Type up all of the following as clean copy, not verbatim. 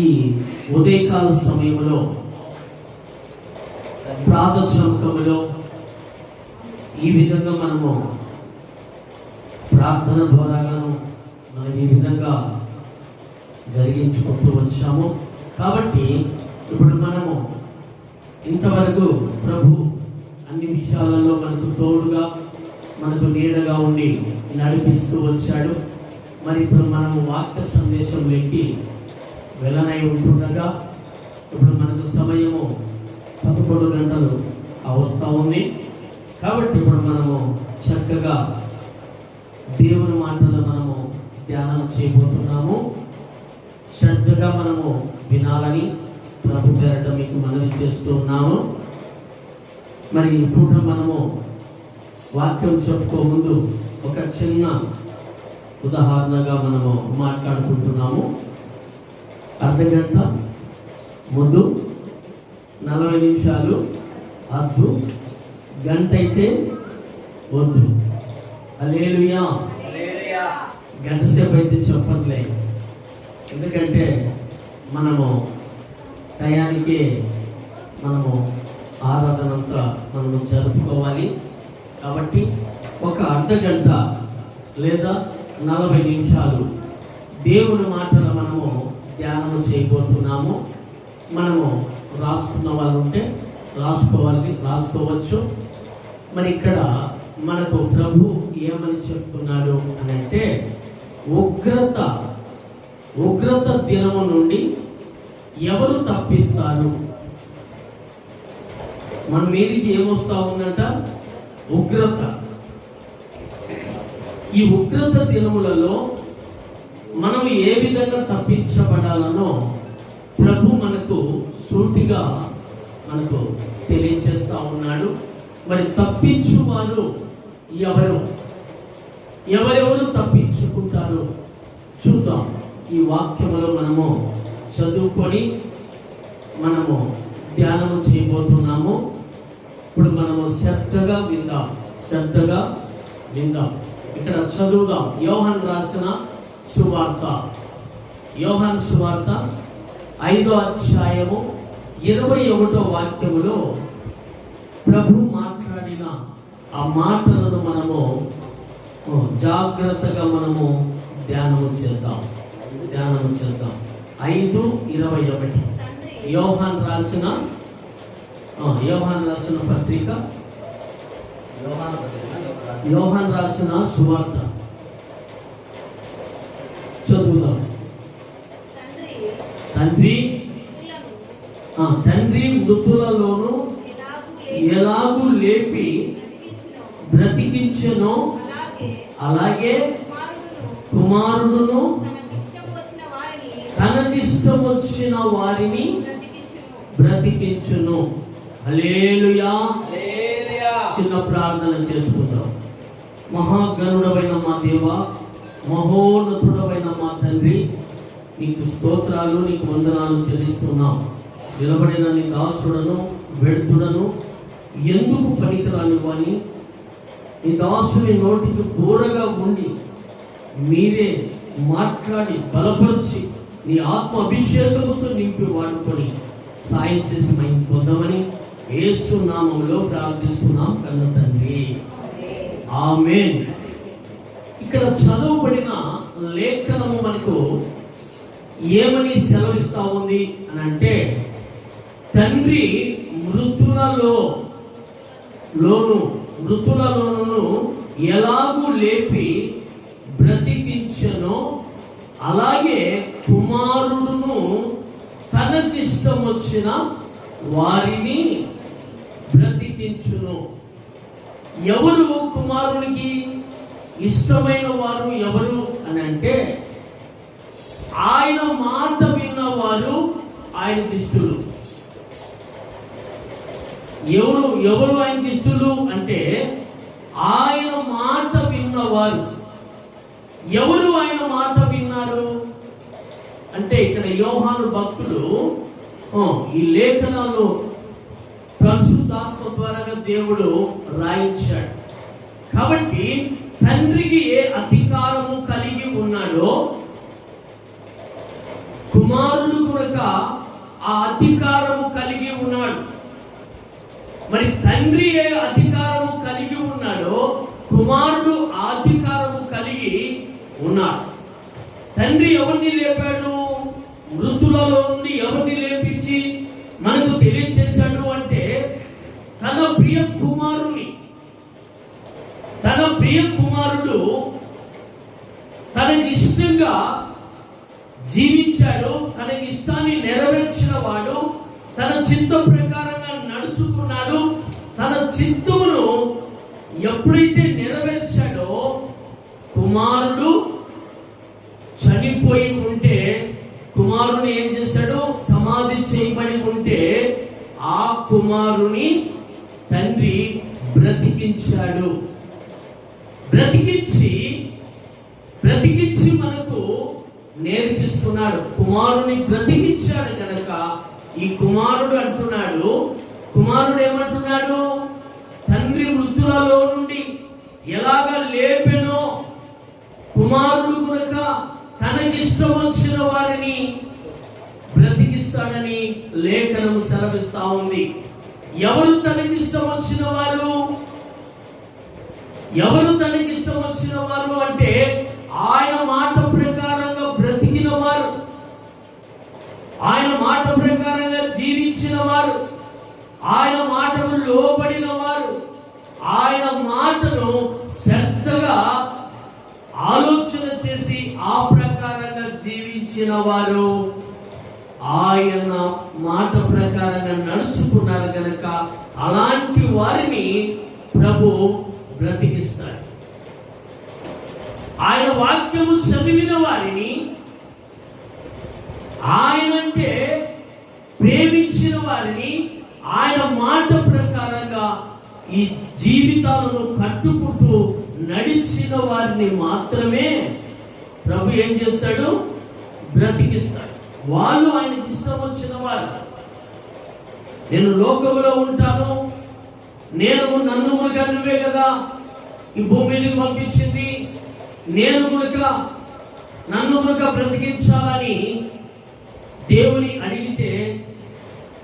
ఈ ఉదయకాల సమయంలో ప్రాతఃశంకములో ఈ విధంగా మనము ప్రార్థన ద్వారాగాను మనం ఈ విధంగా జరిగించుకుంటూ వచ్చాము. కాబట్టి ఇప్పుడు మనము ఇంతవరకు ప్రభు అన్ని విషయాలలో మనకు తోడుగా మనకు నీడగా ఉండి నడిపిస్తూ వచ్చాడు. మరి ఇప్పుడు మనము వాక్య సందేశంలోకి వెళ్ళనై ఉంటుండగా ఇప్పుడు మనకు సమయము 11 గంటలు వస్తూ ఉంది. కాబట్టి ఇప్పుడు మనము చక్కగా దేవుని మాటలు మనము ధ్యానం చేయబోతున్నాము. శ్రద్ధగా మనము వినాలని ప్రభు పేరట మీకు మనవి చేస్తూ ఉన్నాము. మరి ఇప్పుడు మనము వాక్యం చెప్పుకో ముందు ఒక చిన్న ఉదాహరణగా మనము మాట్లాడుకుంటున్నాము. అర్ధగంట ముందు 40 నిమిషాలు వద్దు, గంట అయితే వద్దు. హల్లెలూయా. గంట సేపు అయితే చెప్పట్లే, ఎందుకంటే మనము టయానికి మనము ఆరాధనంతా మనము జరుపుకోవాలి. కాబట్టి ఒక అర్ధగంట లేదా 40 నిమిషాలు దేవుని మాటలు మనము ధ్యానము చేయబోతున్నాము. మనము రాసుకున్న వాళ్ళు ఉంటే రాసుకోవచ్చు. మరి ఇక్కడ మనకు ప్రభు ఏమని చెప్తున్నాడు అని అంటే, ఉగ్రత దినము నుండి ఎవరు తప్పిస్తారు? మన మీదికి ఏమొస్తా ఉందంట? ఉగ్రత. ఈ ఉగ్రత దినములలో మనం ఏ విధంగా తప్పించబడాలనో ప్రభు మనకు సూటిగా మనకు తెలియచేస్తా ఉన్నాడు. మరి తప్పించువారు ఎవరెవరు తప్పించుకుంటారు చూద్దాం. ఈ వాక్యములో మనము చదువుకొని మనము ధ్యానము చేయబోతున్నాము. ఇప్పుడు మనము శ్రద్ధగా విందాం. ఇక్కడ చదువుదాం. యోహాను రాసిన సువార్త 5వ అధ్యాయము 21వ వాక్యములో ప్రభు మాట్లాడిన ఆ మాటలను మనము జాగ్రత్తగా మనము ధ్యానము చేద్దాం. 5:21 యోహాను రాసిన పత్రిక, యోహాను రాసిన సువార్త చదువుదాం. తండ్రి మృతులలోను ఎలాగూ లేపి బ్రతికించెనో అలాగే కుమారుడును తనకిష్టం వచ్చిన వారిని బ్రతికించును. హల్లెలూయా. చిన్న ప్రార్థన చేసుకుందాం. మహాగణుడమైన మా దేవ, మహోన్నతుడమైన మా తండ్రి, నీకు స్తోత్రాలు, నీకు వందనాలు చెల్లిస్తున్నాం. నిలబడిన నీ దాసుడను వెడుతుడను ఎందుకు పనికిరాని వాని నీ దాసుని నోటికి బోరగా ఉండి మీరే మాట్లాడి బలపరిచి నీ ఆత్మ అభిషేకముతో నింపి వాడుకొని సాయం చేసి మేము పొందమని యేసు నామములో ప్రార్థిస్తున్నాం కన్న తండ్రి, ఆమేన్. ఇక్కడ చదవబడిన లేఖనము మనకు ఏమని సెలవిస్తా ఉంది అని అంటే, తండ్రి మృతులలోను ఎలాగూ లేపి బ్రతికించెనో అలాగే కుమారుడును తనకిష్టం వచ్చిన వారిని బ్రతికించును. ఎవరు కుమారునికి ఇష్టమైన వారు ఎవరు అని అంటే, ఆయన మాట విన్నవారు ఆయనకి ఇష్టలు. ఎవరు ఆయనకి ఇష్టలు అంటే, ఆయన మాట విన్నవారు. ఎవరు ఆయన మాట విన్నారు అంటే, ఇక్కడ యోహాను భక్తుడు ఈ లేఖనాలు పరిశుద్ధాత్మ ద్వారా దేవుడు రాయించాడు. కాబట్టి తండ్రికి ఏ అధికారము కలిగి ఉన్నాడో కుమారుడు కనుక ఆ అధికారము కలిగి ఉన్నాడు. మరి తండ్రి ఏ అధికారము కలిగి ఉన్నాడో కుమారుడు ఆ అధికారము కలిగి ఉన్నాడు. తండ్రి ఎవరిని లేపాడు? మృతులలో నుండి ఎవరిని లేపించి మనకు తెలియజేశాడు అంటే తన ప్రియ కుమారుడు తనకి ఇష్టంగా జీవించాడు, తనకి ఇష్టాన్ని నెరవేర్చిన వాడు, తన చిత్త ప్రకారంగా నడుచుకున్నాడు. తన చిత్తమును ఎప్పుడైతే నెరవేర్చాడో, కుమారుడు చనిపోయి ఉంటే కుమారుని ఏం చేశాడు? సమాధి చేయబడి ఉంటే ఆ కుమారుని తండ్రి బ్రతికించాడు. బ్రతికించి మనకు నేర్పిస్తున్నాడు. కుమారుని బ్రతికించాడు కనుక ఈ కుమారుడు అంటున్నాడు, కుమారుడు ఏమంటున్నాడు? తండ్రి మృతులలో నుండి ఎలాగ లేపెనో కుమారుడు కనుక తనకిష్టం వచ్చిన వారిని బ్రతికిస్తాడని లేఖనము సెలవిస్తా ఉంది. ఎవరు తనకిష్టం వచ్చిన వారు? ఎవరు తనకిష్టం వచ్చిన వారు అంటే ఆయన మాట ప్రకారంగా బ్రతికిన వారు, ఆయన మాట ప్రకారంగా జీవించిన వారు, ఆయన మాటకు లోబడిన వారు, ఆయన మాటను శ్రద్ధగా ఆలోచన చేసి ఆ ప్రకారంగా జీవించిన వారు, ఆయన మాట ప్రకారంగా నడుచుకున్నారు కనుక అలాంటి వారిని ప్రభు బ్రతికిస్తాడు. ఆయన వాక్యము చదివిన వారిని, ఆయనంటే ప్రేమించిన వారిని, ఆయన మాట ప్రకారంగా ఈ జీవితాలను కట్టుకుంటూ నడిచిన వారిని మాత్రమే ప్రభు ఏం చేస్తాడు? బ్రతికిస్తాడు. వాళ్ళు ఆయనకి ఇష్టం వచ్చిన వారు. నేను లోకంలో ఉంటాను, నేను నన్ను కనుక నువ్వే కదా ఈ భూమి మీదకి పంపించింది, నేను కనుక నన్ను కనుక బ్రతికించాలని దేవుని అడిగితే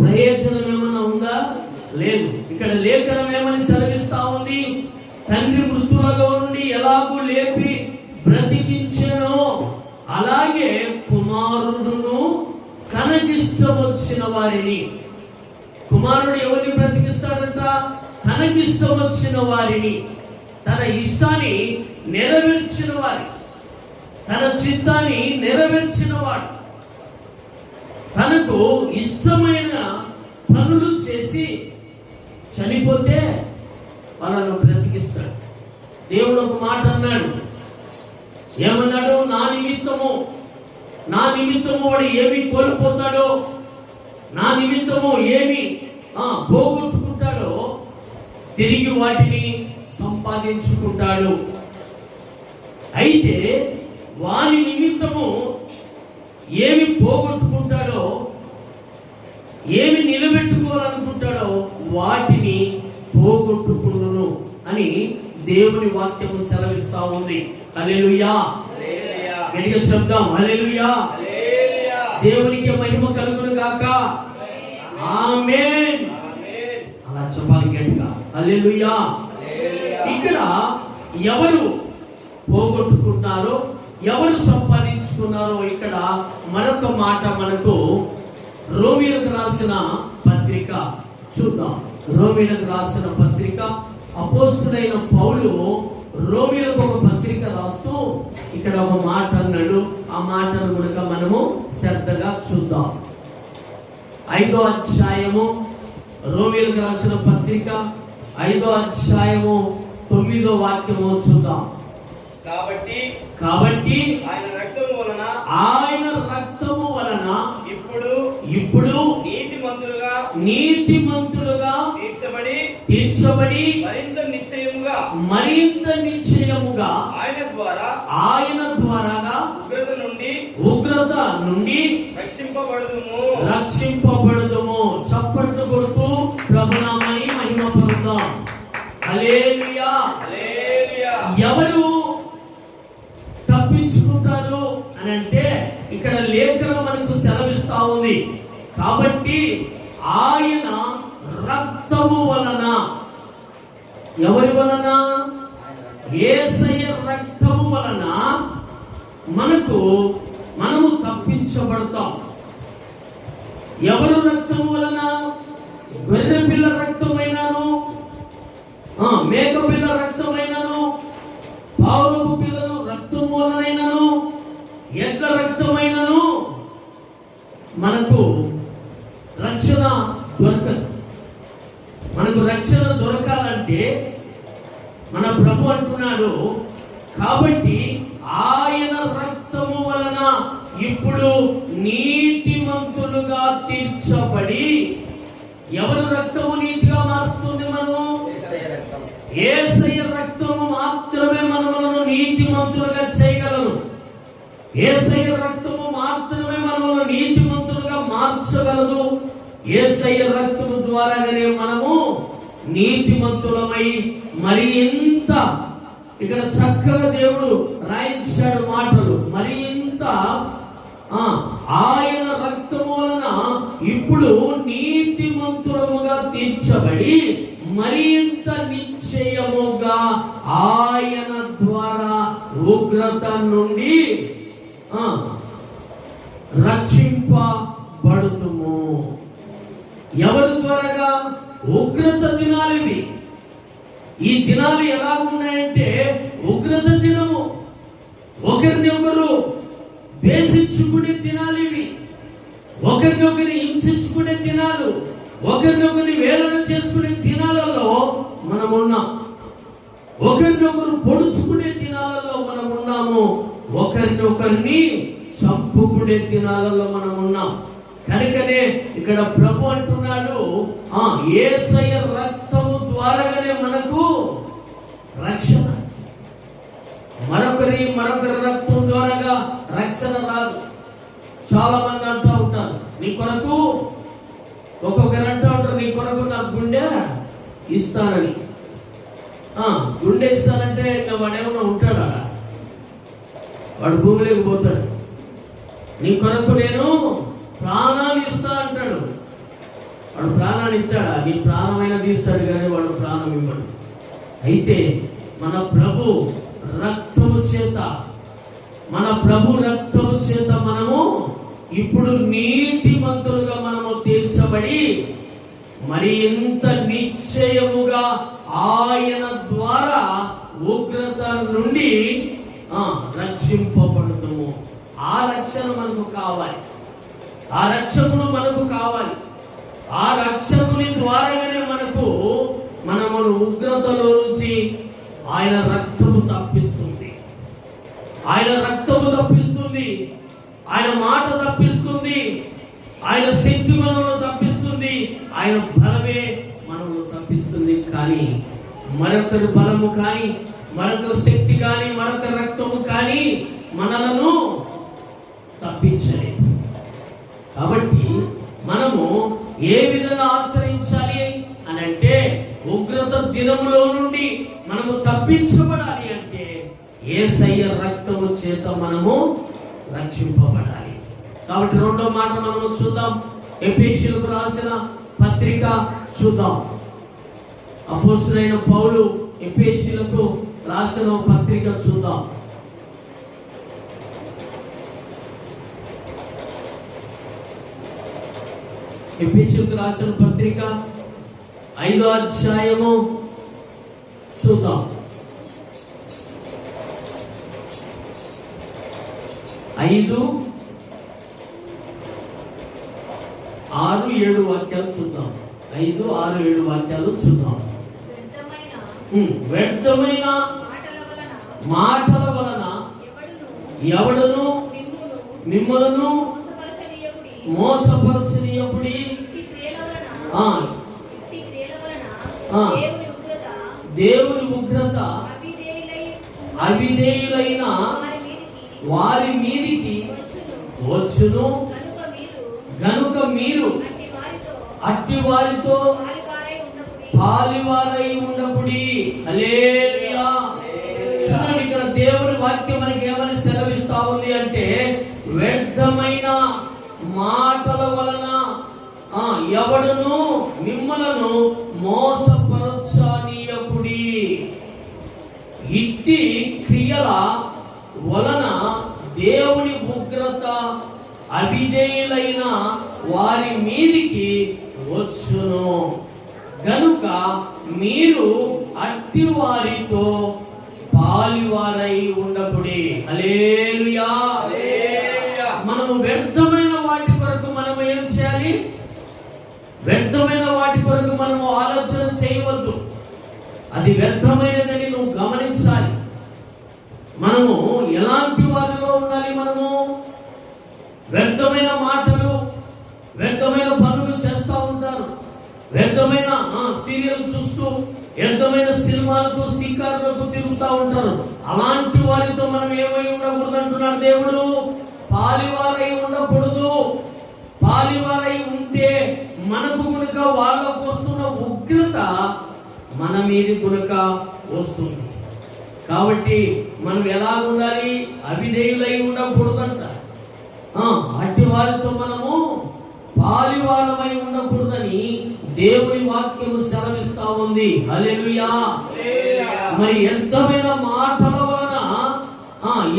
ప్రయోజనం ఏమైనా ఉందా? లేదు. ఇక్కడ లేఖనం ఏమని సెలవిస్తా ఉంది? తండ్రి మృతులలో నుండి ఎలాగూ లేపి బ్రతికించెనో అలాగే కుమారుడును తనకిష్టం వచ్చిన వారిని. కుమారుడు ఎవరిని బ్రతికిస్తాడంట? తనకిష్టం వచ్చిన వారిని, తన ఇష్టాన్ని నెరవేర్చిన వారి, తన చిత్తాన్ని నెరవేర్చిన వాడు, తనకు ఇష్టమైన పనులు చేసి చనిపోతే వాళ్ళను బ్రతికిస్తాడు. దేవుడు ఒక మాట అన్నాడు. ఏమన్నాడు? నా నిమిత్తము వాడు ఏమి కోల్పోతాడో, నా నిమిత్తము ఏమి పోగొట్టుకుంటాడో తిరిగి వాటిని సంపాదించుకుంటాడు. అయితే వాని నిమిత్తము ఏమి పోగొట్టుకుంటాడో, ఏమి నిలబెట్టుకోవాలనుకుంటాడో వాటిని పోగొట్టుకుండును అని దేవుని వాక్యము సెలవిస్తా ఉంది. హల్లెలూయా. గట్టిగా చెప్దాం హల్లెలూయా. దేవునికి మహిమ కలుగును గాక. ఆమేన్. అలా చెప్పాలి గట్టిగా హల్లెలూయా. ఇక్కడ ఎవరు పోగొట్టుకుంటారో, ఎవరు సంపాదించుకున్నారో ఇక్కడ మరొక మాట మనకు రోమీయులకు రాసిన పత్రిక చూద్దాం. రోమీయులకు రాసిన పత్రిక, అపోస్తలుడైన పౌలు రోమీయులకు ఒక పత్రిక రాస్తూ ఇక్కడ ఒక మాట అన్నాడు. ఆ మాటను కనుక మనము శ్రద్ధగా చూద్దాం. 5వ అధ్యాయము, రోమీయులకు రాసిన పత్రిక 5వ అధ్యాయము 9వ వాక్యము చూద్దాం. కాబట్టి ఆయన రక్తము వలన ఇప్పుడు నీతిమంతులుగా తీర్చబడి మరింత నిశ్చయముగా ఆయన ద్వారా ఉగ్రత నుండి రక్షింపబడుదుము. చప్పట్లు కొడుతూ ప్రభునామని మహిమ పొందుదాం. హల్లెలూయా. ఎవరు తప్పించుకుంటారు అని అంటే ఇక్కడ లేఖ లేఖనం మనకు సెలవిస్తా ఉంది. కాబట్టి ఆయన రక్తము వలన, ఎవరి వలన? యేసయ్య రక్తము వలన మనము తప్పించబడతాం. ఎవరు రక్తము వలన? గొర్రె పిల్ల రక్తమైనను, మేక పిల్ల రక్తమైనను, పావురపు పిల్లలు రక్తము వలనైనను, ఎడ్ల రక్తమైనను మనకు రక్షణ దొరకదు. మనకు రక్షణ దొరకాలంటే మన ప్రభు అంటున్నాడు, కాబట్టి ఆయన రక్తము వలన ఇప్పుడు నీతిమంతులుగా తీర్చబడి. ఎవరు రక్తము నీతిగా మారుస్తుంది? మనం యేసయ్య రక్తము మాత్రమే మనలను నీతిమంతులుగా చేయగలరు. యేసయ్య రక్తము మాత్రమే మనలను నీతిమంతులుగా మార్చగలదు. యేసయ్య రక్తము ద్వారానే మనము నీతిమంతులమై మరి ఇంత ఇక్కడ చక్కగా దేవుడు రాయించాడు మాటలు. మరి ఇంత ఆయన రక్తము వలన ఇప్పుడు నీతిమంతులముగా తీర్చబడి మరి ఇంత నిశ్చయముగా ఆయన ద్వారా ఉగ్రత నుండి రక్షింపబడుతుము. ఎవరి ద్వారాగా? ఉగ్రత దినాలు ఇవి. ఈ దినాలు ఎలా ఉన్నాయంటే ఉగ్రత దినము, ఒకరిని ఒకరు ద్వేషించుకునే దినాలు ఇవి. ఒకరిని ఒకరిని హింసించుకునే దినాలు, ఒకరిని ఒకరిని వేలన చేసుకునే దినాలలో మనం ఉన్నాం. ఒకరినొకరు పొడుచుకునే దినాలలో మనం ఉన్నాము. ఒకరినొకరిని చంపుకునే దినాలలో మనం ఉన్నాం. కనుకనే ఇక్కడ ప్రభు అంటున్నాడు, యేసయ్య రక్తము ద్వారానే మనకు రక్షణ. మరొకరి రక్తం ద్వారాగా రక్షణ రాదు. చాలా మంది అంటూ ఉంటారు, నీ కొరకు, ఒక్కొక్కరు అంటూ ఉంటారు, నీ కొరకు నా గుండె ఇస్తానని. గుండె ఇస్తానంటే వాడేమన్నా ఉంటాడా? వాడు భూమిలోకి పోతాడు. నీ కొరకు నేను ప్రాణాన్ని ఇస్తా అంటాడు. వాడు ప్రాణాన్ని ఇచ్చాడా? నీ ప్రాణమైనా తీస్తాడు కానీ వాడు ప్రాణం ఇవ్వడు. అయితే మన ప్రభు రక్తము చేత, మనము ఇప్పుడు నీతిమంతులుగా మనము తీర్చబడి మరి ఇంత నిశ్చయముగా ఆయన ద్వారా ఉగ్రత నుండి రక్షింపబడుతాము. ఆ రక్షణ మనకు కావాలి. ఆ రక్షకుడు మనకు కావాలి. ఆ రక్షకుని ద్వారానే మనము ఉగ్రతలో నుంచి ఆయన రక్తము తప్పిస్తుంది. ఆయన రక్తము తప్పిస్తుంది. ఆయన మాట తప్పిస్తుంది. ఆయన శక్తి మనము తప్పిస్తుంది. ఆయన బలమే మనము తప్పిస్తుంది. కానీ మరొకరి బలము కానీ, మరొక శక్తి కానీ, మరొక రక్తము కానీ మనలను తప్పించలేదు. కాబట్టి మనము ఏ విధంగా ఆశ్రయించాలి అని అంటే, ఉగ్రత దినములో నుండి మనము తప్పించబడాలి అంటే యేసయ్య రక్తము చేత మనము రక్షింపబడాలి. కాబట్టి రెండో మాట మనము చూద్దాం. ఎఫెసీయులకు రాసిన పత్రిక చూద్దాం. అపోస్తలుడైన పౌలు ఎఫెసీయులకు రాసిన పత్రిక చూద్దాం. ఎఫెసీయులకు రాసిన పత్రిక 5వ అధ్యాయము చూద్దాం. 5, 6, 7 వాక్యాలు చూద్దాం. 5, 6, 7 వాక్యాలు చూద్దాం. వ్యర్థమైన మాటల వలన ఎవడును మిమ్ములను మోసపరచనీయపుడి దేవుని ఉగ్రత అవిధేయులైన వారి మీదికి వచ్చును. గనుక మీరు అట్టి వారితో పాలివారై ఉండకుడి. హల్లెలూయా. చూడండి, ఇక్కడ దేవుని వాక్యం మనకి ఏమని సెలవిస్తా ఉంది అంటే, వ్యర్థమైన మాటల వలన ఎవడును మిమ్మలను మోసపరచనీయకుడి. ఇట్టి క్రియల వలన దేవుని ఉగ్రత అవిధేయులైన వారి మీదికి వచ్చును గనుక మీరు అట్టి వారితో పాలివారై ఉండకుడి. హల్లెలూయా. మనము వ్యర్థమైన వాటి కొరకు మనం ఏం చేయాలి? వ్యర్థమైన వాటి కొరకు మనము ఆలోచన చేయవద్దు. అది వ్యర్థమైనదని నువ్వు గమనించాలి. మనము ఎలాంటి వారిలో ఉండాలి? మనము వ్యర్థమైన మాటలు, వ్యర్థమైన పనులు చేస్తూ ఉంటారు. వ్యర్థమైన సీరియల్ చూస్తూ, వ్యర్థమైన సినిమాలకు, షికారులకు తిరుగుతూ ఉంటారు. అలాంటి వారితో మనం ఏమై ఉండకూడదు అంటున్నాడు దేవుడు. పాలివారై ఉండకూడదు. పాలివారై ఉంటే మనకు గునుక వాళ్ళకు వస్తున్న ఉగ్రత మన మీద గునుక వస్తుంది. కాబట్టి మనం ఎలా ఉండాలి? అవిధేయులై ఉండకూడదంట. అట్టి వారితో మనము పాలివారమై ఉండకూడదని దేవుని వాక్యము సెలవిస్తా ఉంది. హల్లెలూయా. మరి ఎంతమైన మాటల వలన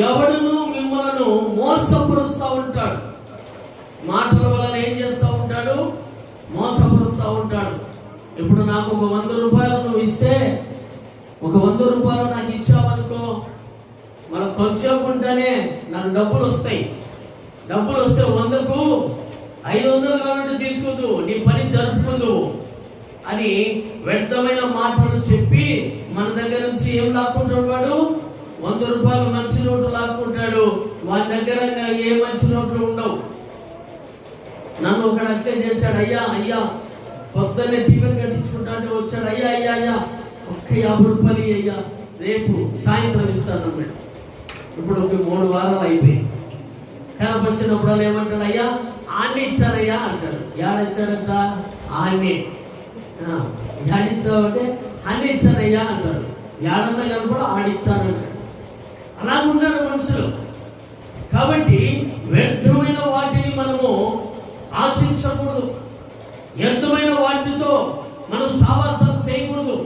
ఎవడును మిమ్మలను మోసపరుస్తూ ఉంటాడు. మాటల వలన ఏం చేస్తూ ఉంటాడు? మోసపరుస్తూ ఉంటాడు. ఇప్పుడు నాకు ఒక 100 రూపాయలు నువ్వు ఇస్తే, ఒక 100 రూపాయలు నాకు ఇచ్చావనుకో, మన కొంచెం ఉంటేనే నాకు డబ్బులు వస్తాయి. డబ్బులు వస్తే 100కు 500 కావాలంటే తీసుకోదు, నీ పని జరుపుకుందు అని వ్యర్థమైన మాటలు చెప్పి మన దగ్గర నుంచి ఏం లాక్కుంటాడు? వాడు 100 రూపాయలు మంచి నోట్లు లాక్కుంటాడు. వాడి దగ్గర ఏ మంచి నోట్లు ఉండవు. నన్ను ఒకడు అట్లే చేశాడు. అయ్యా పొద్దున్నే టిఫిన్ కట్టించుకుంటా అంటే వచ్చాడు. అయ్యా ఒక్క 50 రూపాయలు అయ్యా, రేపు సాయంత్రం ఇస్తాను అన్నాడు. ఇప్పుడు ఒక 3 వారాలు అయిపోయాయి. కనపచ్చినప్పుడు వాళ్ళు ఏమంటాడు? అయ్యా ఆన్ని ఇచ్చారయ్యా అంటాడు. ఏడిచ్చాడంట? ఆన్ని. ఏడిచ్చావంటే అన్ని ఇచ్చారయ్యా అంటాడు. ఏడన్నా కనుక ఆడిచ్చానంటాడు. అలాగున్నారు మనుషులు. కాబట్టి వ్యర్థమైన వాటిని మనము ఆశించకూడదు. వ్యర్థమైన వాటితో మనం సావాసం చేయకూడదు.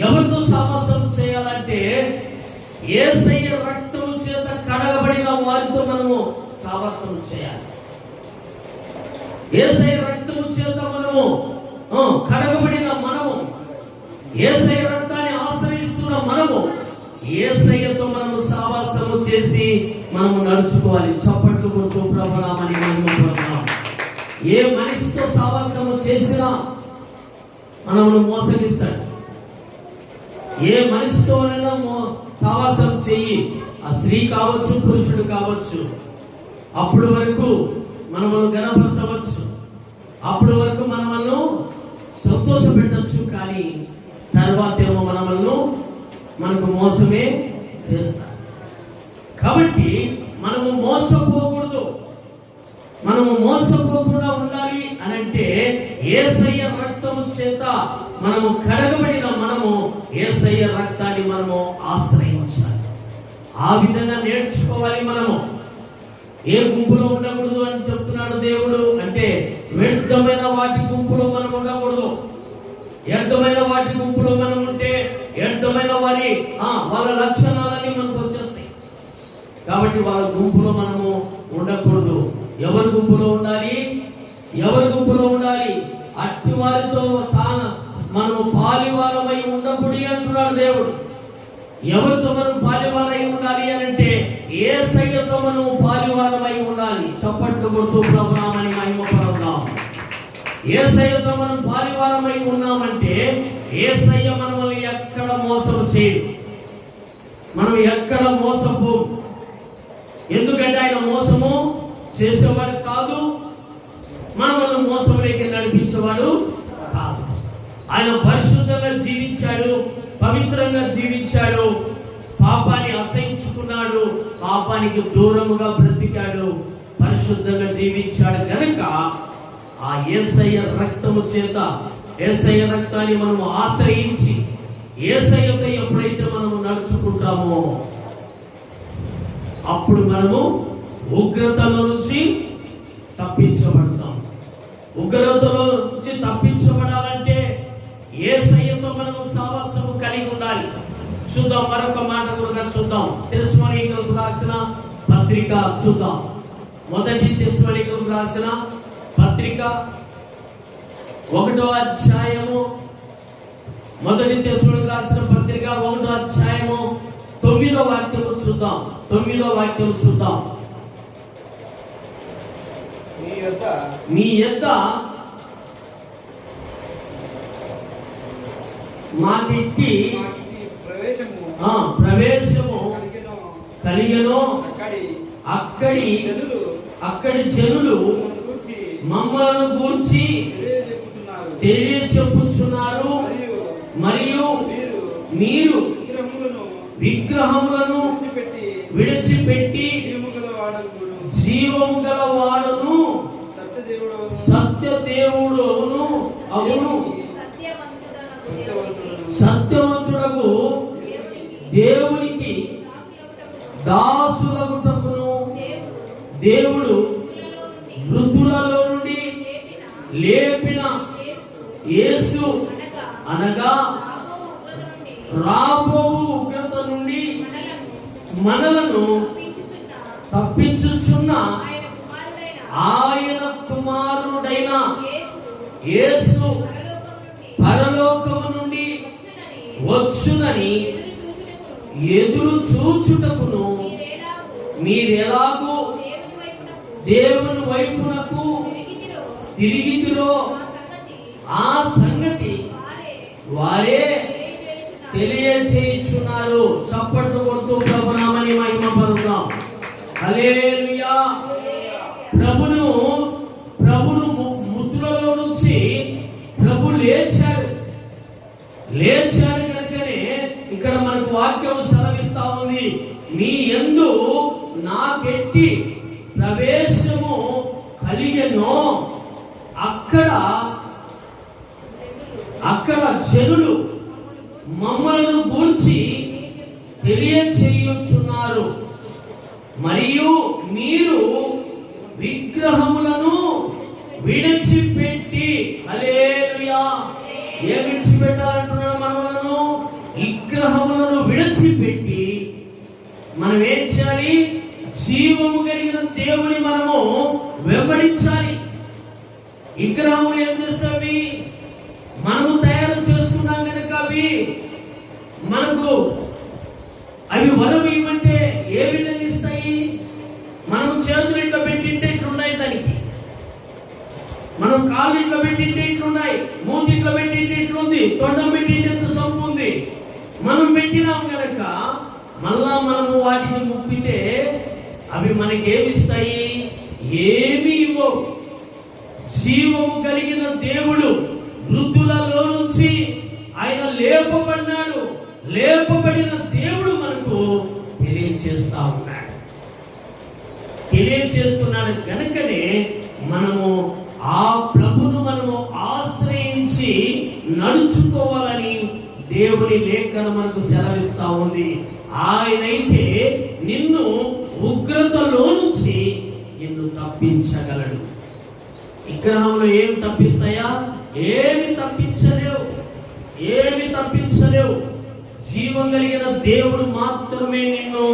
ఎవరితో సావాసం చేయాలంటే యేసయ్య రక్తము చేత కడగబడిన వారితో మనము సావాసం చేయాలి. యేసయ్య రక్తము చేత మనము కడగబడిన మనము, యేసయ్య రక్తాన్ని ఆశ్రయిస్తున్న మనము, యేసయ్యతో మనము సావాసము చేసి మనము నడుచుకోవాలి. చప్పట్లు కొడుతూ ప్రభునామని మహిమపడతాం. ఏ మనిషితో సావాసము చేసినా మనము మోసగిస్తాడు. ఏ మనిషితోనైనా సావాసం చెయ్యి, ఆ స్త్రీ కావచ్చు, పురుషుడు కావచ్చు. అప్పటి వరకు మనము గణపరచవచ్చు, అప్పటి వరకు మనము సంతోష పెట్టచ్చు. కానీ తర్వాత ఏమో మనకు మోసమే చేస్తారు. కాబట్టి మనము మోసపోకూడదు. మనము మోసపోకుండా ఉండాలి అని అంటే యేసయ్య రక్తము చేత మనము కడగబడిన మనము యేసయ్య రక్తాన్ని మనము ఆశ్రయించాలి. ఆ విధంగా నేర్చుకోవాలి. మనము ఏ గుంపులో ఉండకూడదు అని చెప్తున్నాడు దేవుడు అంటే వ్యర్థమైన వాటి గుంపులో మనం ఉండకూడదు. వ్యర్థమైన వాటి గుంపులో మనం ఉంటే వ్యర్థమైన వారి వాళ్ళ లక్షణాలన్నీ మనకు వచ్చేస్తాయి. కాబట్టి వాళ్ళ గుంపులో మనము ఉండకూడదు. ఎవరి గుంపులో ఉండాలి? ఎవరి గుంపులో ఉండాలి? అట్టి వారితో మనము పాలివారమై ఉండకూడదు అంటున్నాడు దేవుడు. ఎవరితో మనం పాలివారమై ఉండాలి అని అంటే యేసయ్యతో మనము పాలివారమై ఉండాలి. చప్పట్లు కొడుతూ ప్రభునామని మహిమపడదాం. యేసయ్యతో మనం పాలివారమై ఉన్నామంటే యేసయ్య మనల్ని ఎక్కడ మోసం చేయడు, మనం ఎక్కడ మోసపు. ఎందుకంటే ఆయన మోసము చేసేవాడు కాదు, మనల్ని మోసంలోకి నడిపించేవాడు కాదు. ఆయన పరిశుద్ధంగా జీవించాడు, పవిత్రంగా జీవించాడు, పాపాన్ని అసహించుకున్నాడు, పాపానికి దూరముగా బ్రతికాడు, పరిశుద్ధంగా జీవించాడు. కనుక ఆ యేసయ్య రక్తము చేత, యేసయ్య రక్తాన్ని మనము ఆశ్రయించి యేసయ్యతో ఎప్పుడైతే మనము నడుచుకుంటామో అప్పుడు మనము ఉగ్రతలో నుంచి తప్పించబడతాం. ఉగ్రతలో నుంచి తప్పించబడాలంటే యేసయ్యతో మనము సహవాసము కలిగి ఉండాలి. చూద్దాం, మరొక మాట కూడా చూద్దాం. తెస్సలోనికీయులకు రాసిన పత్రిక చూద్దాం. మొదటి తెస్సలోనికీయులకు రాసిన పత్రిక 1వ అధ్యాయము, మొదటి తెస్సలోనికీయులకు రాసిన పత్రిక 1వ అధ్యాయము 9వ వాక్యము చూద్దాం. 9వ వాక్యము చూద్దాం. మీ యొద్ద మాకిట్టి ప్రవేశము కలిగెను. అక్కడి జనులు మమ్మలను గూర్చి తెలియచెప్పుచున్నారు. మరియు మీరు విగ్రహములను విడిచిపెట్టి జీవము గల వాడును సత్యదేవుడును అవును సత్యవంతుడకు దేవునికి దాసులగుటకును దేవుడు మృతులలో నుండి లేపిన యేసు అనగా రాబోవు ఉగ్రత నుండి మనలను తప్పించుచున్న ఆయన కుమారుడైన యేసు పరలోకము నుండి వచ్చునని ఎదురు చూచుటకును మీరెలాగూ దేవుని వైపునకు తిరిగితిరో ఆ సంగతి వారే తెలియచేయుచున్నారు. చప్పట్లు కొడుతూ ప్రభునామని మహిమపరుద్దాం. హల్లెలూయా. ప్రభును మృతులలో నుంచి ప్రభు లేచాడు కనుకనే ఇక్కడ మనకు వాక్యం సెలవిస్తా ఉంది. మీ యందు నాకెట్టి ప్రవేశము కలిగెను. అక్కడ జనులు మమ్మలను గూర్చి తెలియచేయుచున్నారు. మరియు మీరు విగ్రహములను విడిచిపెట్టి, హల్లెలూయా, ఏ విడిచిపెట్టాలంటున్నాడు? మనలను విగ్రహములను విడిచిపెట్టి మనం ఏం చేయాలి? జీవము కలిగిన దేవుని మనము వెంబడించాలి. విగ్రహములు ఏం చేస్తావి? మనము తయారు చేసుకున్నాం కనుక అవి వరం ఇవ్వమంటే ఏ విధంగా ఇస్తాయి? మనం చేతులు ఇట్లా పెట్టింటే ఇట్లున్నాయి, దానికి మనం కాళ్ళు ఇట్లా పెట్టింటే ఇట్లున్నాయి, మూతి ఇట్లా పెట్టింటే ఇట్లుంది, తొండం పెట్టింటే ఎంత సొంపు ఉంది. మనం పెట్టినాం కనుక మళ్ళా మనము వాటిని ముప్పితే అవి మనకేమిస్తాయి? ఏమీ ఇవ్వవు. జీవము కలిగిన దేవుడు మృతులలో నుంచి ఆయన లేపబడినాడు. లేపబడిన దేవుడు మనకు తెలియచేస్తున్నాడు కనుకనే మనము ఆ ప్రభును మనము ఆశ్రయించి నడుచుకోవాలని దేవుని లేఖనం మనకు సెలవిస్తా ఉంది. ఆయనైతే నిన్ను ఉగ్రతలో నుంచి నిన్ను తప్పించగలడు. విగ్రహంలో ఏం తప్పిస్తాయా? ఏమి తప్పించలేవు. జీవం కలిగిన దేవుడు మాత్రమే నిన్ను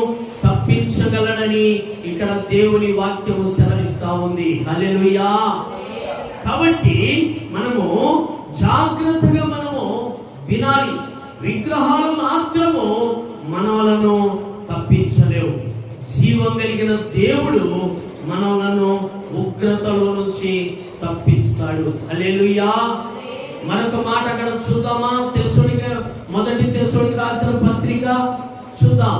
తప్పించగలడని ఇక్కడ దేవుని వాక్యము సెలవిస్తా ఉంది. హల్లెలూయా. కాబట్టి మనము జాగ్రత్తగా వినాలి. విగ్రహాలు మాత్రము మనలను తప్పించలేవు. జీవం కలిగిన దేవుడు మనలను ఉగ్రతలో నుంచి తప్పిస్తాడు. హల్లెలూయా. మరొక మాట అక్కడ చూద్దామా? మొదటి తెస్సలోనికీయులకు రాసిన పత్రిక చూద్దాం.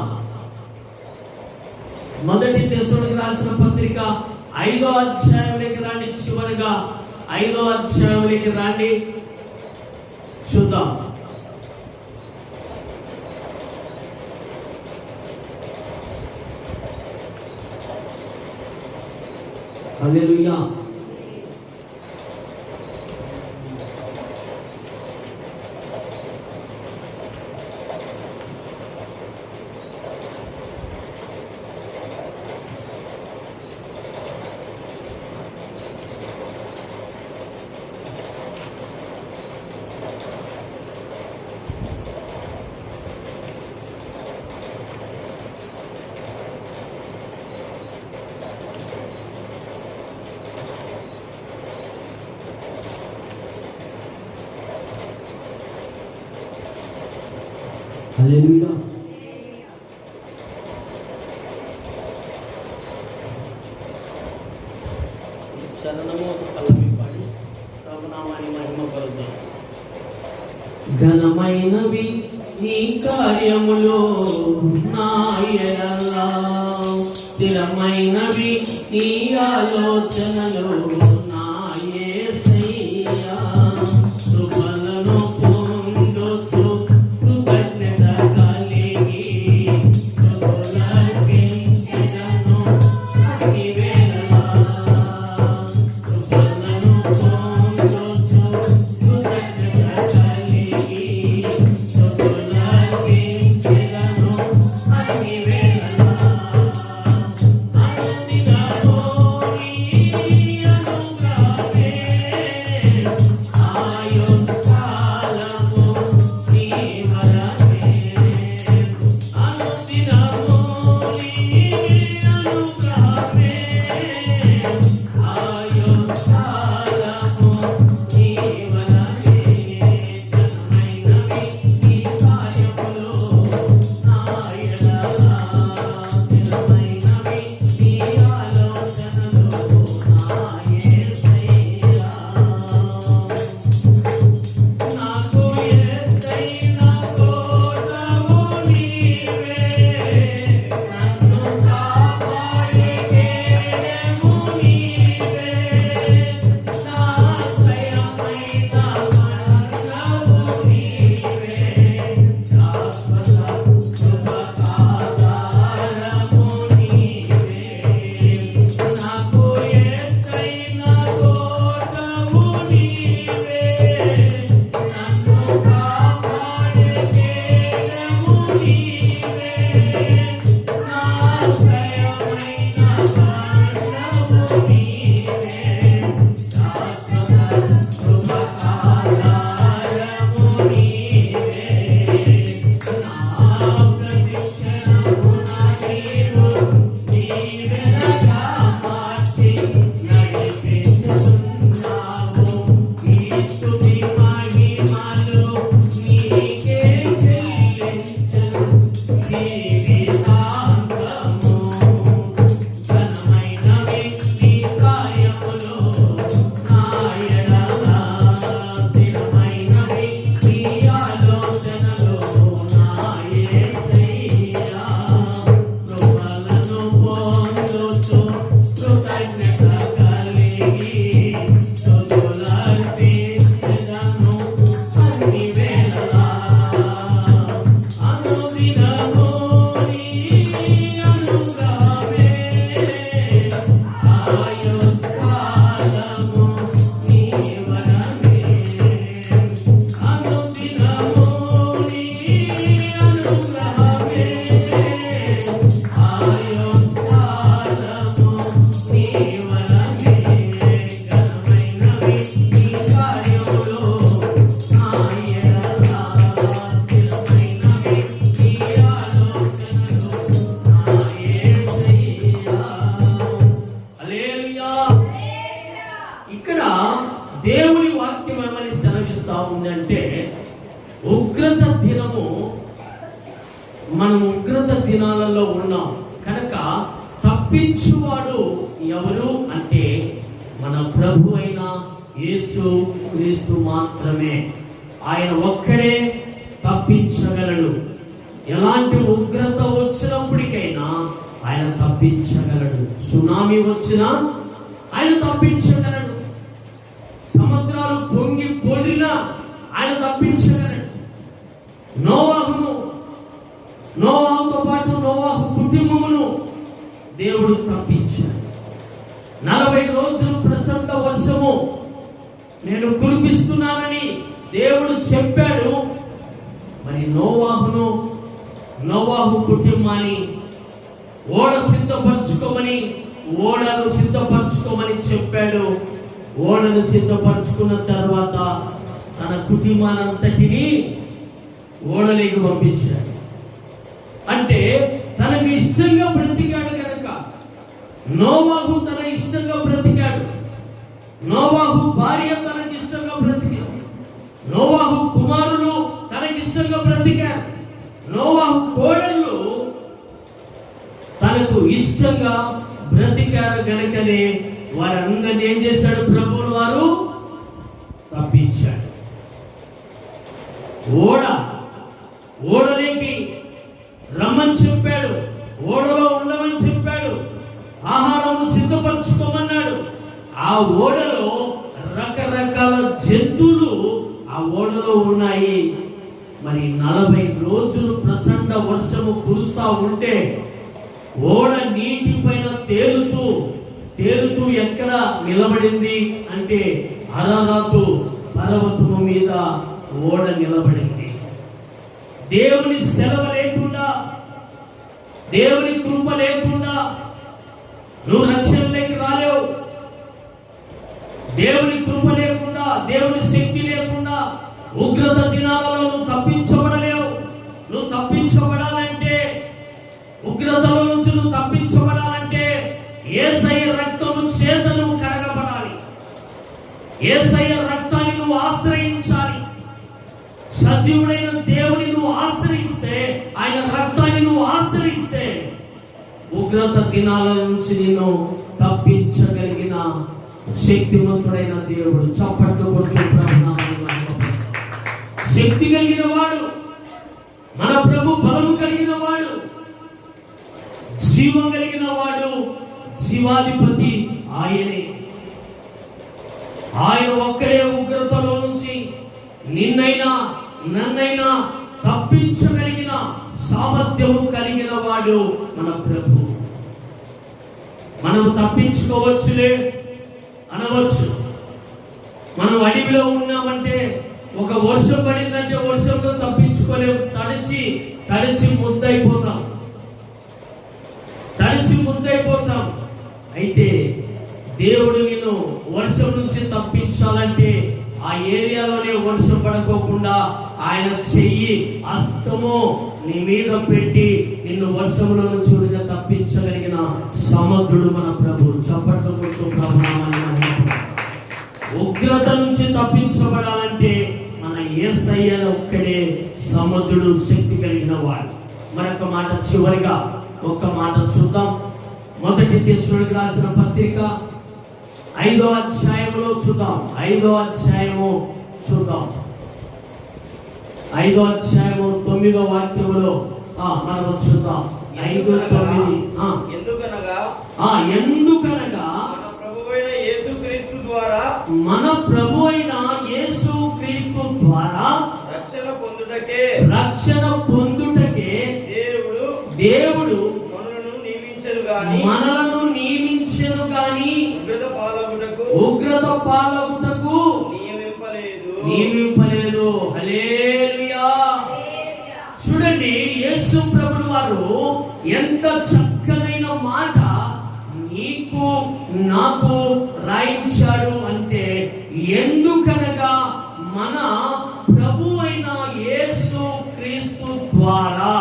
మొదటి తెస్సలోనికీయులకు రాసిన పత్రిక 5వ అధ్యాయంలోకి రండి. చివరిగా 5వ అధ్యాయంలోకి రండి, చూద్దాం. హల్లెలూయా. హల్లెలూయా. శరణము పల్లవి పాడి ప్రభునామాన్ని మహిమ పరుద్దాం. ఘనమైనవి నీ కార్యములో నా యెహోవా, స్థిరమైనవి నీ ఆలోచనలు నా యేసయ్యా. కృపలను పొందొచ్చు కృతజ్ఞత కలిగి స్తుతులర్పించెదను అన్ని వేళలా. కృపలను పొందొచ్చు కృతజ్ఞత కలిగి స్తుతులర్పించెదను అన్ని వేళలా. అనుదినము నీ అనుగ్రహమే ఆయుష్కాలము నీ వరమే. అనుదినము నీ అనుగ్రహమే ఆయుష్కాలము నీ వరమే. ఘనమైనవి నీ కార్యములు నా యెహోవా, స్థిరమైనవి నీ ఆలోచనలు నా యేసయ్యా. నాకు ఎత్తైన కోటవు నీవే, నన్ను కాపాడే కేడెము నీవే. నా ఆశ్రయమైన బండవు నీవే, శాశ్వత కృపకాధారము నీవే. నాకు ఎత్తైన కోటవు నీవే, నన్ను కాపాడే కేడెము నీవే. నా ఆశ్రయమైన బండవు నీవే, శాశ్వత కృపకాధారము నీవే. నా ప్రతిక్షణము నా నీవు నీవెనగా మార్చి నడిపించుచున్నావు. ఈ స్తుతి మహిమలు నీకే చెల్లించును జీవితాంతము. ఘనమైనవి నీ కార్యములు నా యెహోవా, స్థిరమైనవి నీ ఆలోచనలు నా యేసయ్యా. కృపలను పొందొచ్చు కృతజ్ఞత కలిగి స్తుతులర్పించెదను అన్ని వేళలా. అనుదినము నీ అనుగ్రహమే ఆయుష్కాలము నీ వరమే. అనుదినము నీ అనుగ్రహమే ఆయుష్కాలము నీ వరమే. ఘనమైనవి నీ కార్యములు నా యెహోవా, స్థిరమైనవి నీ ఆలోచనలు నా యేసయ్యా. హల్లెలూయా. ఇక్కడ దేవుని వాక్యం ఏమని సెలవిస్తా ఉందంటే, ఉగ్రత దినము, మనం ఉగ్రత దినాలలో ఉన్నాం కనుక తప్పించువాడు ఎవరు అంటే మన ప్రభు అయిన యేసు క్రీస్తు మాత్రమే. ఆయన ఒక్కడే తప్పించగలడు. ఎలాంటి ఉగ్రత వచ్చినప్పటికైనా ఆయన తప్పించగలడు. సునామీ వచ్చినా ఆయన తప్పించగలడు. సముద్రాలు పొంగి పొడినా ఆయన తప్పించగలడు. నోవాహుతో పాటు నోవాహు కుటుంబమును దేవుడు తప్పించాడు. 40 రోజులు ప్రచండ వర్షము నేను కురిపిస్తున్నానని దేవుడు చెప్పాడు. మరి నోవాహు కుటుంబాన్ని ఓడను సిద్ధపరచుకోమని చెప్పాడు. ఓడను సిద్ధపరచుకున్న తర్వాత తన కుటుంబానంతటిని ఓడలేకి పంపించాడు. అంటే తనకు ఇష్టంగా బ్రతికాడు కనుక నోవాహు తన ఇష్టంగా బ్రతికాడు. నోవాహు భార్య తనకి ఇష్టంగా బ్రతికాడు. నోవాహు కుమారులు తనకి ఇష్టంగా బ్రతికారు. గనుకనే వారందరినీ ఏం చేశాడు ప్రభువులు వారు తప్పించాడు. ఓడలోకి రమ్మని చెప్పాడు, ఓడలో ఉండమని చెప్పాడు, ఆహారం సిద్ధపరచుకోమన్నాడు. ఆ ఓడలో రకరకాల జంతువులు ఆ ఓడలో ఉన్నాయి. మరి 40 రోజులు ప్రచండ వర్షము కురుస్తా ఉంటే ఓడ నీటి పైన తేలుతూ ఎక్కడ నిలబడింది అంటే అరరాతు పర్వతము మీద ఓడ నిలబడింది. దేవుని సెలవు లేకుండా, దేవుని కృప లేకుండా నువ్వు రక్షణలోకి రాలేవు. దేవుని కృప లేకుండా, దేవుని శక్తి లేకుండా ఉగ్రత దినాలలో నువ్వు తప్పించబడలేవు. నువ్వు తప్పించబడాలంటే, ఉగ్రతలో నుంచి నువ్వు తప్పించబడాలంటే యేసయ్య రక్తము చేత నువ్వు కడగబడాలి. యేసయ్య రక్తాన్ని నువ్వు ఆశ్రయించాలి. సజీవుడైన దేవుని నువ్వు ఆశ్రయిస్తే, ఆయన రక్తాన్ని నువ్వు ఆశ్రయిస్తే ఉగ్రత దినాల నుంచి నిన్ను తప్పించగలిగిన శక్తివంతుడైన దేవుడు. చప్పట్లు కొట్టి శక్తి కలిగిన వాడు మన ప్రభు, బలము కలిగిన వాడు, జీవం కలిగిన వాడు, జీవాధిపతి ఆయనే. ఆయన ఒక్కడే ఉగ్రతలో నుంచి నిన్నైనా నన్నైనా తప్పించగలిగిన సామర్థ్యము కలిగిన వాడు మన ప్రభు. మనము తప్పించుకోవచ్చులే అనవచ్చు. మనం అడవిలో ఉన్నామంటే, ఒక వర్షం పడిందంటే వర్షంలో తప్పించుకోలేము. తడిచి ముద్దైపోతాం. అయితే దేవుడు నిన్ను వర్షం నుంచి తప్పించాలంటే ఆ ఏరియాలోనే వర్షం పడుకోకుండా ఆయన చెయ్యి హస్తము నీ మీద పెట్టి నిన్ను వర్షంలో నుంచి తప్పించగలిగిన సమర్థుడు మన ప్రభు. చప్పట్లు కొడుతూ ప్రభునామాన్ని ఉగ్రత నుంచి తప్పించబడాలంటే మన యేసయ్య ఒక్కడే సమర్థుడు, శక్తి కలిగిన వాడు. మరొక మాట, చివరిగా ఒక్క మాట చూద్దాం. మొదటి తెస్సలోనికీయులకు రాసిన పత్రిక 5వ అధ్యాయములో చూద్దాం. 5వ అధ్యాయము 9వ వాక్యములో మనం చూద్దాం. 5:9. ఎందుకనగా మన ప్రభు అయిన యేసుక్రీస్తు ద్వారా రక్షణ పొందుటకే దేవుడు మనలను నియమించెను గాని ఉగ్రత పాలగుటకు నియమింపలేదు. హల్లెలూయా. చూడండి, యేసు ప్రభువు వారు ఎంత చక్కనైన మాట నీకు నాకు రాయించాడు అంటే, ఎందుకనగా మన ప్రభు అయిన యేసు క్రీస్తు ద్వారా.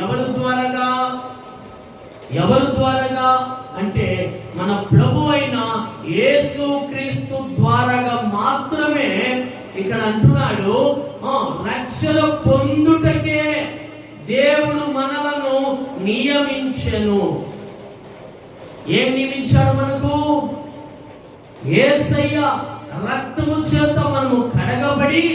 ఎవరి ద్వారాగా అంటే మన ప్రభు అయిన యేసు క్రీస్తు ద్వారాగా మాత్రమే. ఇక్కడ అంటున్నాడు, రక్షణ పొందుటకే దేవుడు మనలను నియమించెను. ఏం నియమించాడు మనకు? యేసయ్య రక్తము చేత మనము కడగబడి,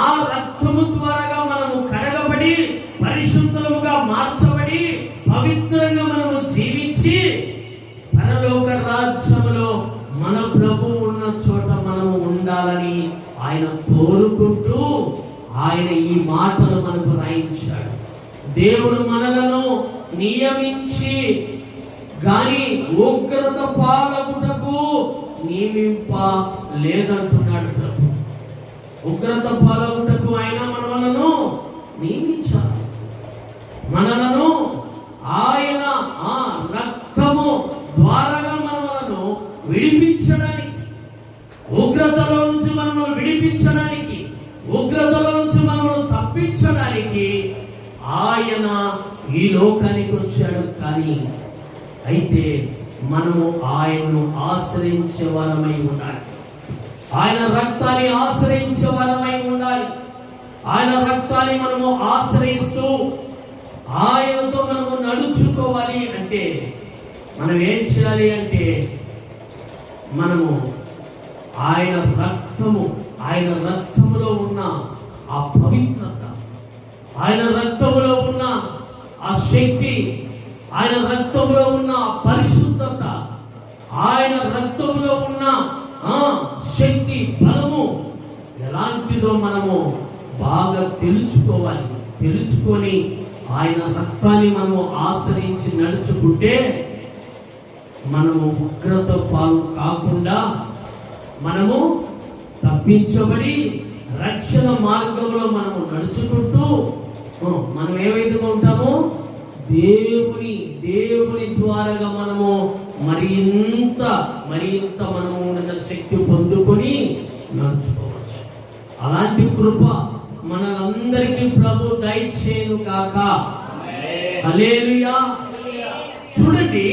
ఆ రక్తము ద్వారా మనము కడగబడి పరిశుద్ధులుగా మార్చబడి పవిత్రంగా మనము జీవించి పరలోక రాజ్యములో మన ప్రభు ఉన్న చోట మనము ఉండాలని ఆయన కోరుకుంటూ ఆయన ఈ మాటలు మనకు రాయించాడు. దేవుడు మనలను నియమించి గాని ఉగ్రత పాలగుటకు నియమింప లేదంటున్నాడు ప్రభు. ఉగ్రత పాలగుటకు ఆయన మనలను నియమించాడు. మనలను ఆయన ఆ రక్తము ద్వారా మనలను విడిపించడానికి, ఉగ్రతలో నుంచి మనల్ని విడిపించడానికి, ఉగ్రతలో నుంచి మనల్ని తప్పించడానికి ఆయన ఈ లోకానికి వచ్చాడు. కానీ అయితే మనము ఆయన్ను ఆశ్రయించే వారమై ఉండాలి. ఆయన రక్తాన్ని ఆశ్రయించే వారమై ఉండాలి. ఆయన రక్తాన్ని మనము ఆశ్రయిస్తూ ఆయనతో మనము నడుచుకోవాలి. అంటే మనం ఏం చేయాలి అంటే మనము ఆయన రక్తములో ఉన్న ఆ పవిత్రత, ఆయన రక్తములో ఉన్న ఆ శక్తి, ఆయన రక్తములో ఉన్న ఆ పరిశుద్ధత, ఆయన రక్తములో ఉన్న శక్తి, బలము ఎలాంటిదో మనము బాగా తెలుసుకొని ఆయన రక్తాన్ని మనము ఆశ్రయించి నడుచుకుంటే మనము ఉగ్రత పాలు కాకుండా మనము తప్పించబడి రక్షణ మార్గంలో మనము నడుచుకుంటూ మనం ఏ విధంగా ఉంటామో దేవుని ద్వారాగా మనము మరింత మనము శక్తి పొందుకొని నడుచుకోవచ్చు. అలాంటి కృప మనందరికీ ప్రభు దయచేయును గాక. హల్లెలూయా. చూడండి,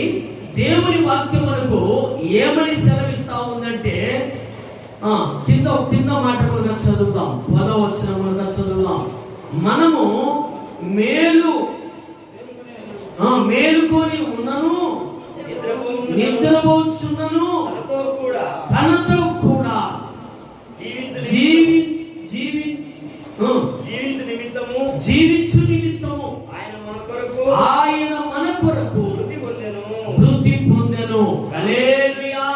దేవుని వాక్యం మనకు ఏమని సెలవిస్తా ఉందంటే, కింద మాట మనకు చదువుతాం, 10వ వచనం మనకు చదువుతాం. మనము మేలుకొని ఉన్నను, నిద్రపోచున్నను, తనతో కూడా జీవించు నిమిత్తము ఆయన మన కొరకు వృద్ధి పొందెను. హల్లెలూయా.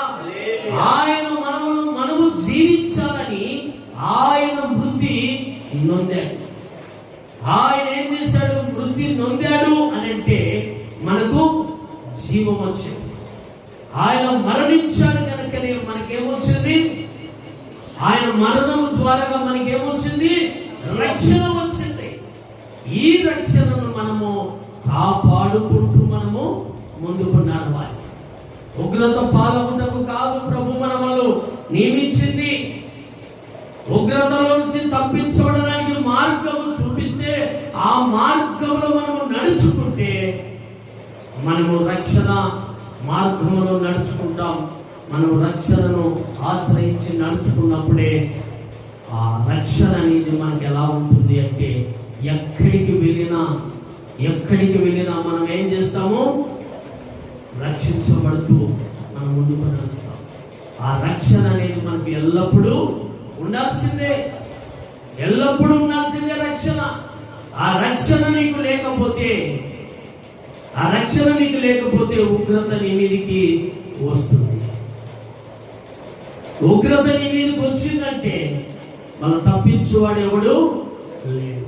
ఆయన మనము జీవించాలని ఆయన వృద్ధి నొందాడు. ఆయన ఏం చేశాడు? వృద్ధి నొందాడు అని అంటే మనకు జీవం వచ్చింది. ఆయన మరణించాడు కనుకనే మనకేమొచ్చింది? ఆయన మరణము ద్వారా మనకేమొచ్చింది? రక్షణ వచ్చింది. ఈ రక్షణను మనము కాపాడుకుంటూ మనము ముందుకు నడవాలి. ఉగ్రత పాలకుటకు కాదు ప్రభు మనము నియమించింది. ఉగ్రతలో నుంచి తప్పించబడడానికి మార్గము చూపిస్తే ఆ మార్గంలో మనము నడుచుకుంటే మనము రక్షణ మార్గంలో నడుచుకుంటాం. మనం రక్షణను ఆశ్రయించి నడుచుకున్నప్పుడే ఆ రక్షణ అనేది మనకి ఎలా ఉంటుంది అంటే, ఎక్కడికి వెళ్ళినా మనం ఏం చేస్తాము? రక్షించబడుతూ మనం ముందుకు నడుస్తాం. ఆ రక్షణ అనేది మనకి ఎల్లప్పుడూ ఉండాల్సిందే రక్షణ. ఆ రక్షణ నీకు లేకపోతే ఉగ్రత నీ మీదికి వస్తుంది. ఉగ్రత నీ మీదకి వచ్చిందంటే మళ్ళీ తప్పించువాడు ఎవడు లేడు.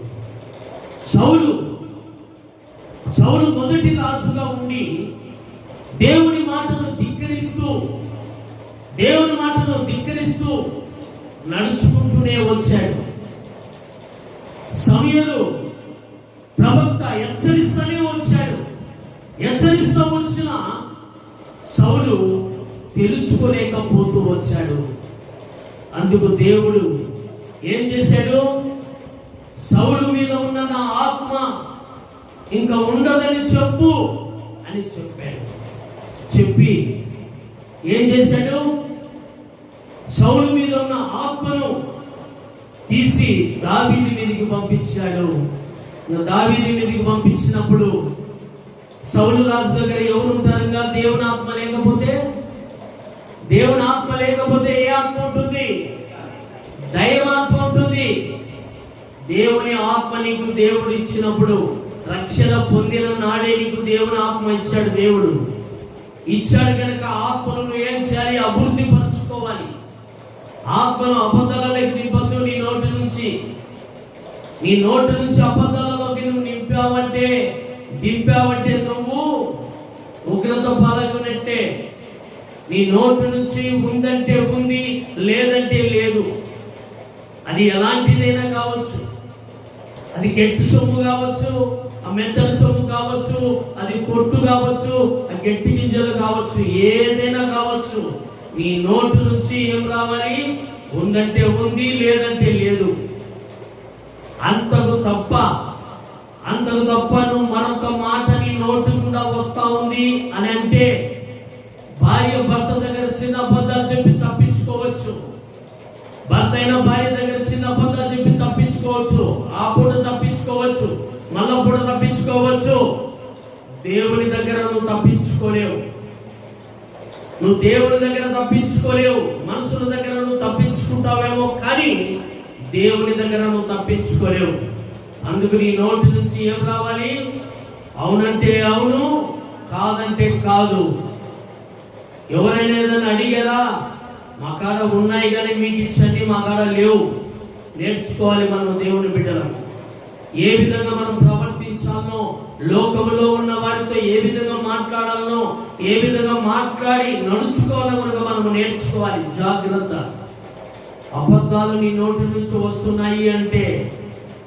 సౌలు మొదటి రాజుగా ఉండి దేవుని మాటను ధిక్కరిస్తూ నడుచుకుంటూనే వచ్చాడు. సమూయేలు ప్రవక్త హెచ్చరిస్తూ వచ్చిన సౌలు తెలుసుకోలేకపోతూ వచ్చాడు. అందుకు దేవుడు ఏం చేశాడు? సౌలు మీద ఉన్న నా ఆత్మ ఇంకా ఉండదని చెప్పు అని చెప్పి ఏం చేశాడు? సౌలు మీద ఉన్న ఆత్మను తీసి దావీదు మీదకి పంపించాడు. దావీదు మీదకి పంపించినప్పుడు సౌలు రాజు దగ్గర ఎవరు ఉంటారు? దేవుని ఆత్మ లేకపోతే ఏ ఆత్మ ఉంటుంది? దైవాత్మ ఉంటుంది. దేవుని ఆత్మ నీకు దేవుడు ఇచ్చినప్పుడు, రక్షణ పొందిన నాడే నీకు దేవుని ఆత్మ ఇచ్చాడు. దేవుడు ఇచ్చాడు కనుక ఆత్మను నువ్వు ఏం చేయాలి? అభివృద్ధి పరచుకోవాలి. ఆత్మను అబద్ధాలలోకి నింపద్దు. నీ నోటి నుంచి అబద్ధాలలోకి నువ్వు దింపావంటే నువ్వు ఉగ్రత పాల్గొనట్టే. నీ నోటి నుంచి ఉందంటే ఉంది, లేదంటే లేదు. అది ఎలాంటిదైనా కావచ్చు. అది గట్టి సొమ్ము కావచ్చు, ఆ మెత్తని సొమ్ము కావచ్చు, అది పొట్టు కావచ్చు, ఆ గట్టి గింజలు కావచ్చు, ఏదైనా కావచ్చు. నీ నోటు నుంచి ఏం రావాలి? ఉందంటే ఉంది, లేదంటే లేదు. అంతకు తప్ప నువ్వు మరొక మాట నీ నోటు కూడా వస్తా ఉంది అని అంటే, భార్య భర్త దగ్గర చిన్న అబద్ధాలు చెప్పి తప్పించుకోవచ్చు. భర్త అయినా భార్య దగ్గర చిన్న అబద్ధాలు చెప్పి తప్పించుకోవచ్చు. ఆ పూట తప్పించుకోవచ్చు, మళ్ళా పూట తప్పించుకోవచ్చు. దేవుని దగ్గర నువ్వు తప్పించుకోలేవు. నువ్వు దేవుడి దగ్గర తప్పించుకోలేవు. మనుషుల దగ్గర నువ్వు తప్పించుకుంటావేమో, కానీ దేవుని దగ్గర నువ్వు తప్పించుకోలేవు. అందుకు నీ నోటి నుంచి ఏం రావాలి? అవునంటే అవును, కాదంటే కాదు. ఎవరైనా ఏదైనా అడిగారా? మా కాడ ఉన్నాయి కానీ మీకు ఇచ్చండి, మా కాడ లేవు. నేర్చుకోవాలి మనం దేవుని బిడ్డలం. ఏ విధంగా మనం ప్రవర్తించాలనో, లోకములో ఉన్న వారితో ఏ విధంగా మాట్లాడాలనో, ఏ విధంగా మాట్లాడి నడుచుకోవాలో మనం నేర్చుకోవాలి. జాగ్రత్త. అబద్ధాలు నీ నోటి నుంచి వస్తున్నాయి అంటే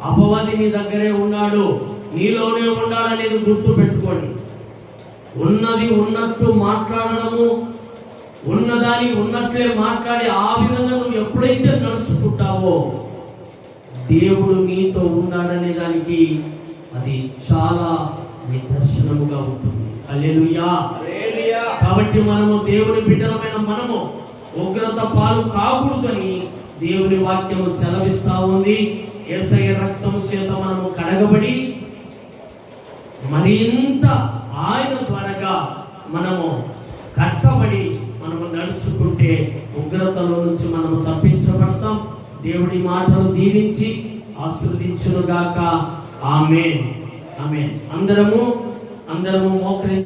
అపవాది నీ దగ్గరే ఉన్నాడు, నీలోనే ఉన్నాడు అనేది గుర్తు పెట్టుకోండి. ఉన్నది ఉన్నట్టు మాట్లాడడము, ఉన్నదాన్ని ఉన్నట్లే మాట్లాడి ఆ విధంగా నువ్వు ఎప్పుడైతే నడుచుకుంటావో దేవుడు నీతో ఉన్నాడనే దానికి అది చాలా నిదర్శనముగా ఉంటుంది. హల్లెలూయా. కాబట్టి మనము దేవుని బిడ్డలమైన మనము ఉగ్రత పాలు కాకూడదని దేవుని వాక్యము సెలవిస్తా ఉంది. యేసయ్య రక్తము చేత మనము కడగబడి మరింత ఆయన ద్వారాగా మనము కట్టబడి మనము నడుచుకుంటే ఉగ్రతలో నుంచి మనము తప్పించబడతాం. దేవుడి మాటలు దీవించి ఆశీర్వదించును గాక. ఆమేన్. ఆమేన్. అందరము మోకరించి